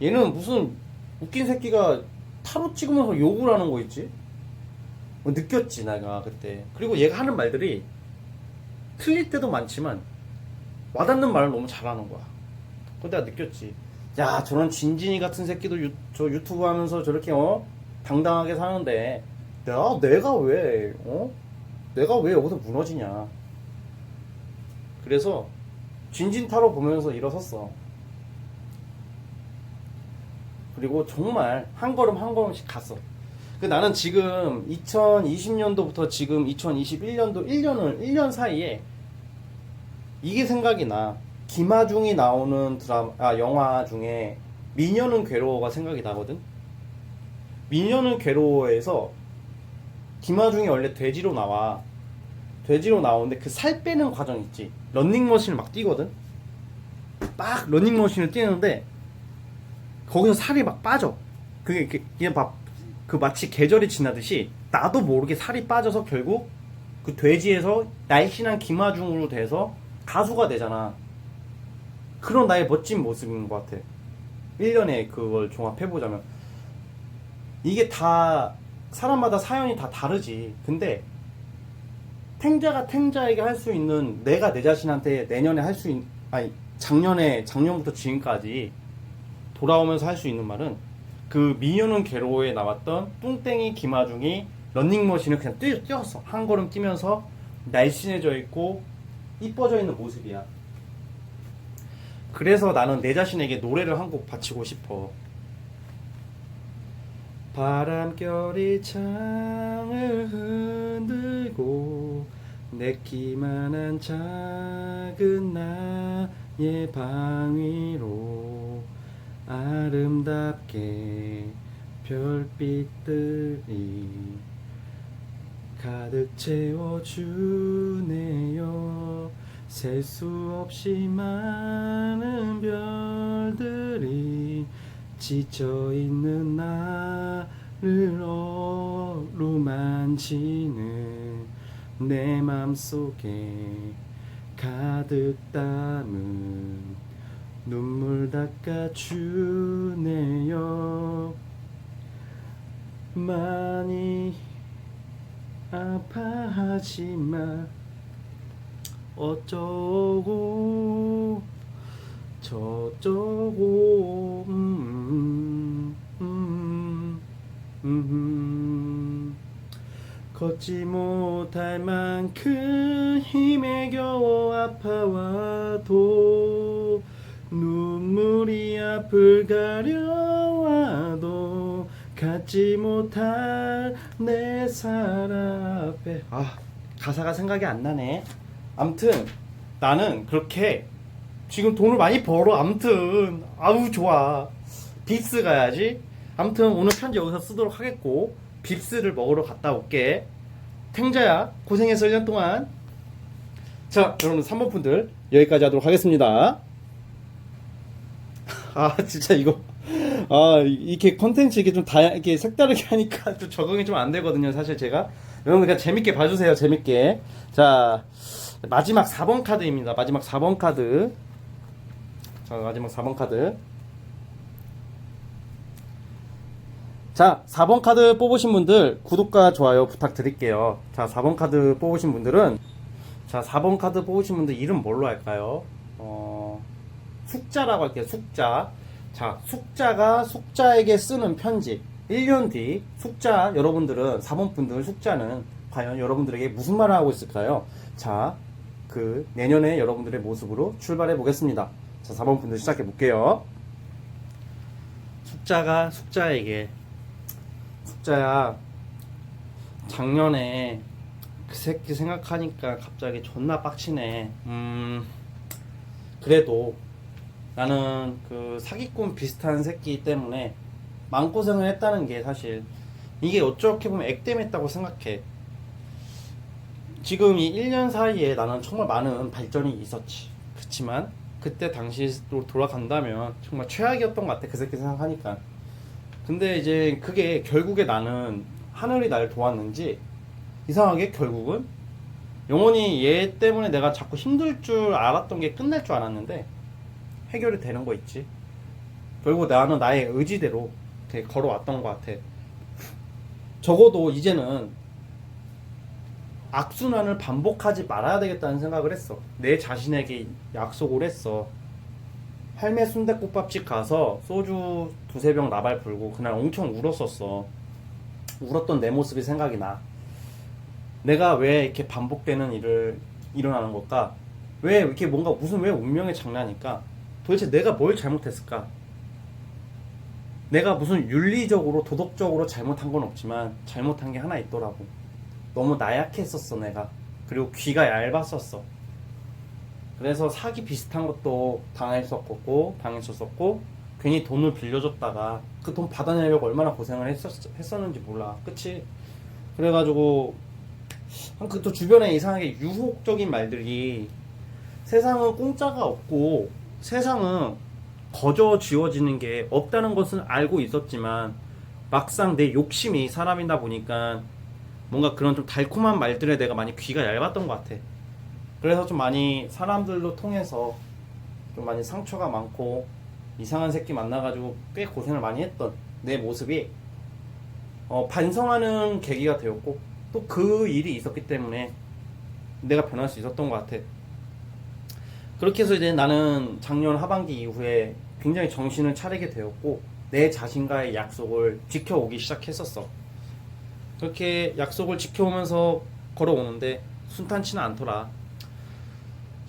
얘는 무슨 웃긴 새끼가 타로 찍으면서 욕을 하는 거 있지? 느꼈지 내가 그때. 그리고 얘가 하는 말들이 틀릴 때도 많지만 와닿는 말을 너무 잘하는 거야. 그거 내가 느꼈지. 야 저런 진진이 같은 새끼도 저 유튜브 하면서 저렇게 당당하게 사는데 내가 왜 여기서 무너지냐. 그래서 진진타로 보면서 일어섰어. 그리고 정말 한 걸음 한 걸음씩 갔어. 나는 지금 2020년도부터 지금 2021년도 1년 사이에 이게 생각이 나. 김하중이 나오는 영화 중에 미녀는 괴로워가 생각이 나거든. 미녀는 괴로워에서 김하중이 원래 돼지로 나와. 돼지로 나오는데 그 살 빼는 과정 있지. 런닝머신을 막 뛰거든. 막 런닝머신을 뛰는데 거기서 살이 막 빠져. 그게 그냥 그 마치 계절이 지나듯이 나도 모르게 살이 빠져서 결국 그 돼지에서 날씬한 김하중으로 돼서 가수가 되잖아. 그런 나의 멋진 모습인 것 같아. 1년에 그걸 종합해보자면 이게 다 사람마다 사연이 다 다르지. 근데 탱자가 탱자에게 할 수 있는 내가 내 자신한테 내년에 할 수 있는 작년부터 지금까지 돌아오면서 할 수 있는 말은 그 미녀는 괴로워에 나왔던 뚱땡이 김하중이 런닝머신을 그냥 뛰었어. 한 걸음 뛰면서 날씬해져 있고 이뻐져 있는 모습이야. 그래서 나는 내 자신에게 노래를 한 곡 바치고 싶어. 바람결이 창을 흔들고 내 키만한 작은 나의 방 위로 아름답게 별빛들이 가득 채워주네요. 셀 수 없이 많은 별들이 지쳐있는 나를 어루만지는 내 맘속에 가득 담은 눈물 닦아주네요. 많이 아파하지마 어쩌고 저쩌고 걷지 못할 만큼 힘에 겨워 아파와도 눈물이 앞을 가려와도 갖지 못할 내 사랑 앞에 가사가 생각이 안 나네. 암튼 나는 그렇게 지금 돈을 많이 벌어. 암튼 아우 좋아. 빕스 가야지. 암튼 오늘 편지 여기서 쓰도록 하겠고 빕스를 먹으러 갔다 올게. 탱자야 고생했어 1년 동안. 자 여러분 3번 분들 여기까지 하도록 하겠습니다. 진짜 이거 이렇게 컨텐츠 이렇게 좀 이렇게 색다르게 하니까 좀 적응이 좀 안 되거든요 사실 제가. 여러분 그냥 재밌게 봐주세요. 재밌게. 자 마지막 4번 카드입니다. 마지막 4번 카드. 자 마지막 4번 카드. 자 4번 카드 뽑으신 분들 구독과 좋아요 부탁드릴게요. 자 4번 카드 뽑으신 분들은 자 4번 카드 뽑으신 분들 이름 뭘로 할까요? 숙자라고 할게요. 숙자. 자 숙자가 숙자에게 쓰는 편지. 1년 뒤 숙자 여러분들은 4번 분들 숙자는 과연 여러분들에게 무슨 말을 하고 있을까요? 자 그 내년에 여러분들의 모습으로 출발해 보겠습니다. 자 4번 분들 시작해 볼게요. 숙자가 숙자에게 숙자야 작년에 그 새끼 생각하니까 갑자기 존나 빡치네. 그래도 나는 그 사기꾼 비슷한 새끼 때문에 마음고생을 했다는 게 사실 이게 어떻게 보면 액땜했다고 생각해. 지금 이 1년 사이에 나는 정말 많은 발전이 있었지. 그렇지만 그때 당시로 돌아간다면 정말 최악이었던 것 같아. 그 새끼 생각하니까. 근데 이제 그게 결국에 나는 하늘이 날 도왔는지 이상하게 결국은 영원히 얘 때문에 내가 자꾸 힘들 줄 알았던 게 끝날 줄 알았는데 해결이 되는 거 있지. 결국 나는 나의 의지대로 이렇게 걸어왔던 것 같아. 적어도 이제는 악순환을 반복하지 말아야 되겠다는 생각을 했어. 내 자신에게 약속을 했어. 할매 순댓국밥집 가서 소주 두세 병 나발 불고 그날 엄청 울었었어. 울었던 내 모습이 생각이 나. 내가 왜 이렇게 반복되는 일을 일어나는 걸까? 왜 이렇게 뭔가 왜 운명의 장난일까? 도대체 내가 뭘 잘못했을까? 내가 무슨 윤리적으로 도덕적으로 잘못한 건 없지만 잘못한 게 하나 있더라고. 너무 나약했었어 내가. 그리고 귀가 얇았었어. 그래서 사기 비슷한 것도 당했었고 괜히 돈을 빌려줬다가 그 돈 받아내려고 얼마나 고생을 했었는지 몰라. 그치? 그래가지고 그 또 주변에 이상하게 유혹적인 말들이 세상은 공짜가 없고 세상은 거저 지워지는 게 없다는 것은 알고 있었지만 막상 내 욕심이 사람이다 보니까 뭔가 그런 좀 달콤한 말들에 내가 많이 귀가 얇았던 것 같아. 그래서 좀 많이 사람들로 통해서 좀 많이 상처가 많고 이상한 새끼 만나가지고 꽤 고생을 많이 했던 내 모습이 반성하는 계기가 되었고 또 그 일이 있었기 때문에 내가 변할 수 있었던 것 같아. 그렇게 해서 이제 나는 작년 하반기 이후에 굉장히 정신을 차리게 되었고 내 자신과의 약속을 지켜오기 시작했었어. 그렇게 약속을 지켜오면서 걸어오는데 순탄치는 않더라.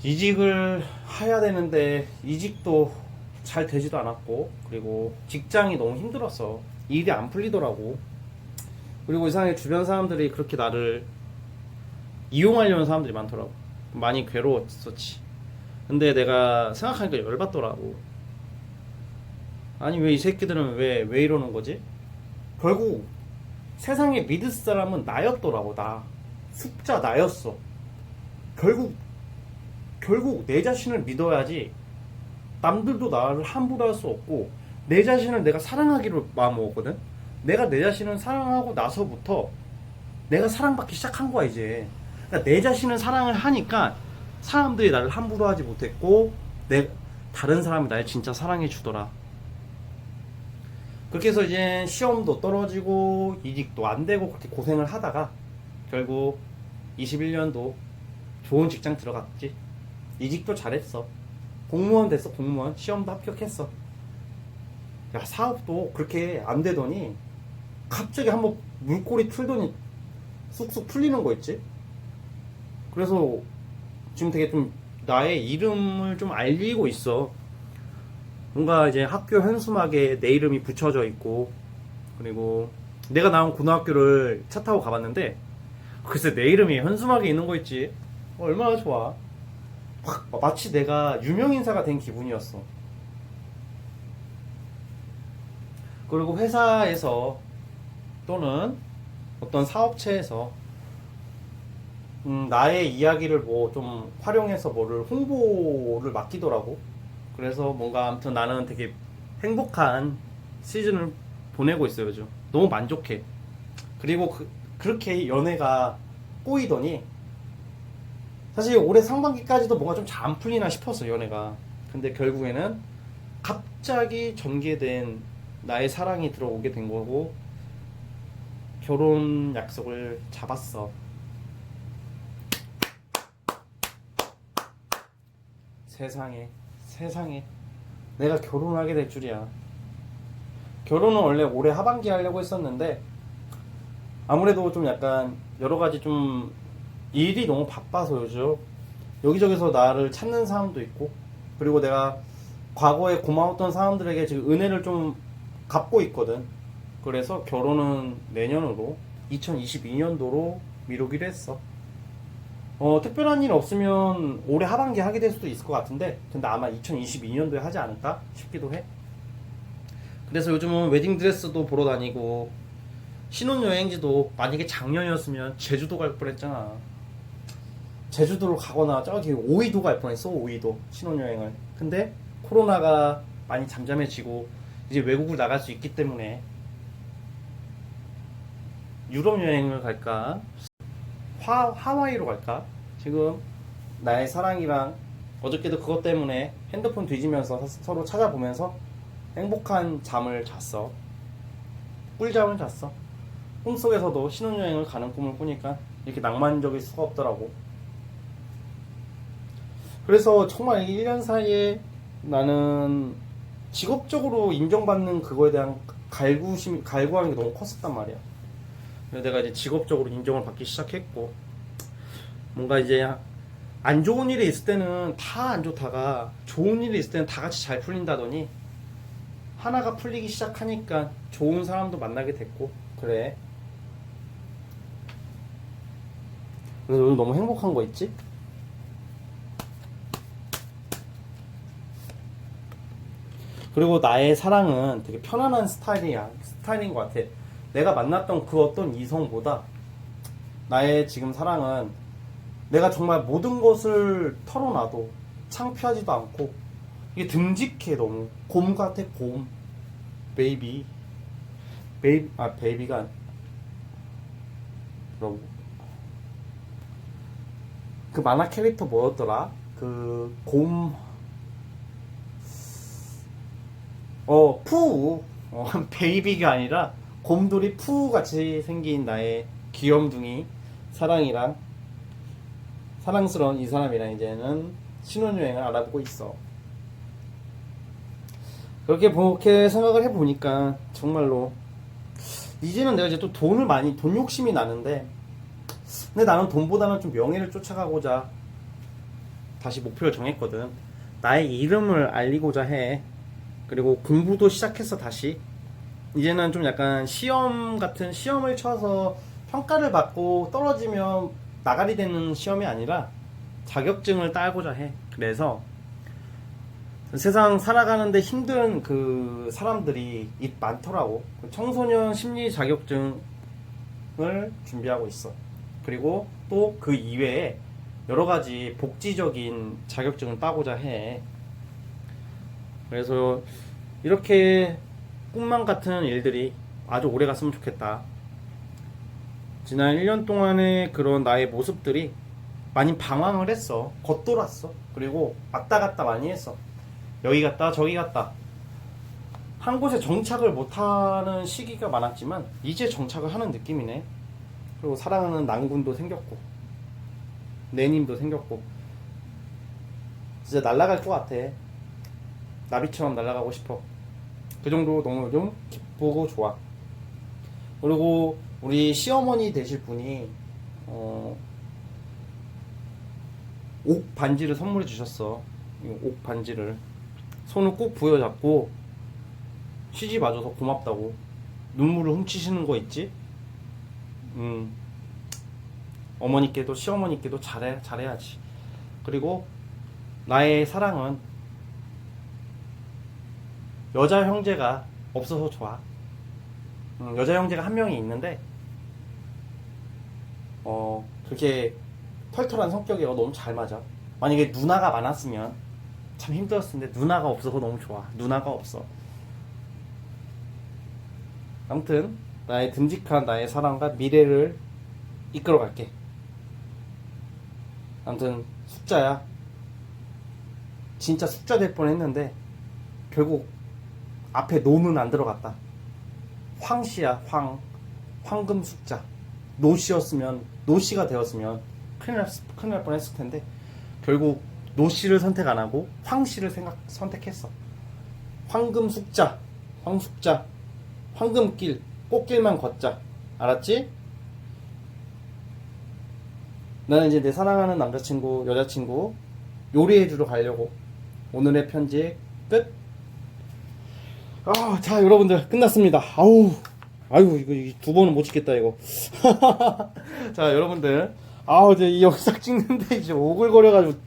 이직을 해야 되는데 이직도 잘 되지도 않았고 그리고 직장이 너무 힘들었어. 일이 안 풀리더라고. 그리고 이상하게 주변 사람들이 그렇게 나를 이용하려는 사람들이 많더라고. 많이 괴로웠었지. 근데 내가 생각하니까 열받더라고. 아니 왜 이 새끼들은 왜 이러는 거지? 결국 세상에 믿을 사람은 나였더라고. 나 숫자 나였어. 결국 내 자신을 믿어야지 남들도 나를 함부로 할 수 없고, 내 자신을 내가 사랑하기로 마음먹었거든. 내가 내 자신을 사랑하고 나서부터 내가 사랑받기 시작한 거야 이제. 그러니까 내 자신을 사랑을 하니까 사람들이 나를 함부로 하지 못했고, 다른 사람이 날 진짜 사랑해 주더라. 그렇게 해서 이제 시험도 떨어지고 이직도 안 되고 그렇게 고생을 하다가 결국 21년도 좋은 직장 들어갔지. 이직도 잘했어. 공무원 됐어. 공무원 시험도 합격했어. 야, 사업도 그렇게 안 되더니 갑자기 한번 물꼬리 틀더니 쑥쑥 풀리는 거 있지. 그래서 지금 되게 좀 나의 이름을 좀 알리고 있어. 뭔가 이제 학교 현수막에 내 이름이 붙여져 있고, 그리고 내가 나온 고등학교를 차 타고 가봤는데 글쎄 내 이름이 현수막에 있는 거 있지. 얼마나 좋아. 마치 내가 유명인사가 된 기분이었어. 그리고 회사에서 또는 어떤 사업체에서 나의 이야기를 뭐 좀 활용해서 뭐를 홍보를 맡기더라고. 그래서 뭔가 아무튼 나는 되게 행복한 시즌을 보내고 있어요 요즘. 너무 만족해. 그리고 그렇게 연애가 꼬이더니 사실 올해 상반기까지도 뭔가 좀 잘 안 풀리나 싶었어 연애가. 근데 결국에는 갑자기 전개된 나의 사랑이 들어오게 된 거고, 결혼 약속을 잡았어. 세상에 내가 결혼하게 될 줄이야. 결혼은 원래 올해 하반기 하려고 했었는데 아무래도 좀 약간 여러 가지 좀 일이 너무 바빠서 요즘 여기저기서 나를 찾는 사람도 있고, 그리고 내가 과거에 고마웠던 사람들에게 지금 은혜를 좀 갚고 있거든. 그래서 결혼은 내년으로 2022년도로 미루기로 했어. 특별한 일 없으면 올해 하반기에 하게 될 수도 있을 것 같은데, 근데 아마 2022년도에 하지 않을까 싶기도 해. 그래서 요즘은 웨딩드레스도 보러 다니고, 신혼여행지도 만약에 작년이었으면 제주도 갈 뻔했잖아. 제주도를 가거나 저기 오이도 갈 뻔했어. 오이도 신혼여행을. 근데 코로나가 많이 잠잠해지고 이제 외국을 나갈 수 있기 때문에 유럽 여행을 갈까, 하와이로 갈까. 지금 나의 사랑이랑 어저께도 그것 때문에 핸드폰 뒤지면서 서로 찾아보면서 행복한 잠을 잤어. 꿀잠을 잤어. 꿈속에서도 신혼여행을 가는 꿈을 꾸니까 이렇게 낭만적일 수가 없더라고. 그래서 정말 1년 사이에 나는 직업적으로 인정받는 그거에 대한 갈구하는 게 너무 컸었단 말이야. 그래서 내가 이제 직업적으로 인정을 받기 시작했고, 뭔가 이제 안 좋은 일이 있을 때는 다 안 좋다가 좋은 일이 있을 때는 다 같이 잘 풀린다더니 하나가 풀리기 시작하니까 좋은 사람도 만나게 됐고, 그래. 그래서 오늘 너무 행복한 거 있지? 그리고 나의 사랑은 되게 편안한 스타일인 것 같아. 내가 만났던 그 어떤 이성보다 나의 지금 사랑은 내가 정말 모든 것을 털어놔도 창피하지도 않고 이게 듬직해. 너무 곰 같아. 곰. 베이비가 뭐라고, 그 만화 캐릭터 뭐였더라? 그 곰, 푸우. 베이비가 아니라 곰돌이 푸우 같이 생긴 나의 귀염둥이 사랑스러운 이 사람이랑 이제는 신혼여행을 알아보고 있어. 그렇게 생각을 해보니까 정말로 이제는 내가 이제 또 돈 욕심이 나는데, 근데 나는 돈보다는 좀 명예를 쫓아가고자 다시 목표를 정했거든. 나의 이름을 알리고자 해. 그리고 공부도 시작했어. 다시 이제는 좀 약간 시험을 쳐서 평가를 받고 떨어지면 나가리 되는 시험이 아니라 자격증을 따고자 해. 그래서 세상 살아가는데 힘든 그 사람들이 많더라고. 청소년 심리 자격증을 준비하고 있어. 그리고 또 그 이외에 여러 가지 복지적인 자격증을 따고자 해. 그래서 이렇게 꿈만 같은 일들이 아주 오래 갔으면 좋겠다. 지난 1년 동안의 그런 나의 모습들이 많이 방황을 했어. 겉돌았어. 그리고 왔다 갔다 많이 했어. 여기 갔다 저기 갔다. 한 곳에 정착을 못하는 시기가 많았지만 이제 정착을 하는 느낌이네. 그리고 사랑하는 난군도 생겼고 내님도 생겼고 진짜 날아갈 것 같아. 나비처럼 날아가고 싶어. 그 정도로 너무 좀 기쁘고 좋아. 그리고 우리 시어머니 되실 분이 옥 반지를 선물해 주셨어. 이 옥 반지를 손을 꼭 부여잡고 시집 와줘서 고맙다고 눈물을 훔치시는 거 있지? 어머니께도 시어머니께도 잘해야지. 그리고 나의 사랑은 여자 형제가 없어서 좋아. 여자 형제가 한 명이 있는데 그렇게 털털한 성격이라 너무 잘 맞아. 만약에 누나가 많았으면 참 힘들었을 텐데 누나가 없어서 너무 좋아. 누나가 없어. 아무튼 나의 듬직한 나의 사랑과 미래를 이끌어 갈게. 아무튼 숙자야. 진짜 숙자 될 뻔했는데 결국 앞에 노는 안 들어갔다. 황씨야. 황금 숙자. 노씨였으면, 노씨가 되었으면 큰일 날 뻔했을 텐데 결국 노씨를 선택 안 하고 황씨를 선택했어. 황금 숙자, 황숙자, 황금길, 꽃길만 걷자. 알았지? 나는 이제 내 사랑하는 남자친구, 여자친구 요리해주러 가려고. 오늘의 편지 끝. 자, 여러분들 끝났습니다. 아유, 이거 두 번은 못 찍겠다 이거. 자, 여러분들, 이제 이 영상 찍는데 이제 오글거려가지고,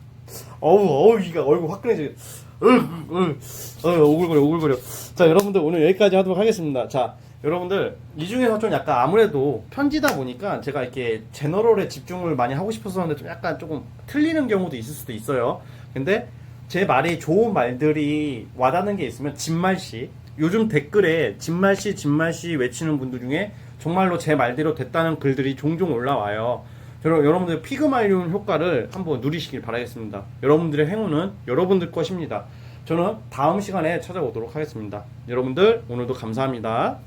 이가 얼굴 화끈해져. 오글거려. 자, 여러분들 오늘 여기까지 하도록 하겠습니다. 자, 여러분들 이 중에서 좀 약간 아무래도 편지다 보니까 제가 이렇게 제너럴에 집중을 많이 하고 싶었었는데 좀 약간 조금 틀리는 경우도 있을 수도 있어요. 근데 제 말이 좋은 말들이 와닿는 게 있으면 진말씨, 요즘 댓글에 진말씨 외치는 분들 중에 정말로 제 말대로 됐다는 글들이 종종 올라와요. 여러분들 피그말리온 효과를 한번 누리시길 바라겠습니다. 여러분들의 행운은 여러분들 것입니다. 저는 다음 시간에 찾아오도록 하겠습니다. 여러분들 오늘도 감사합니다.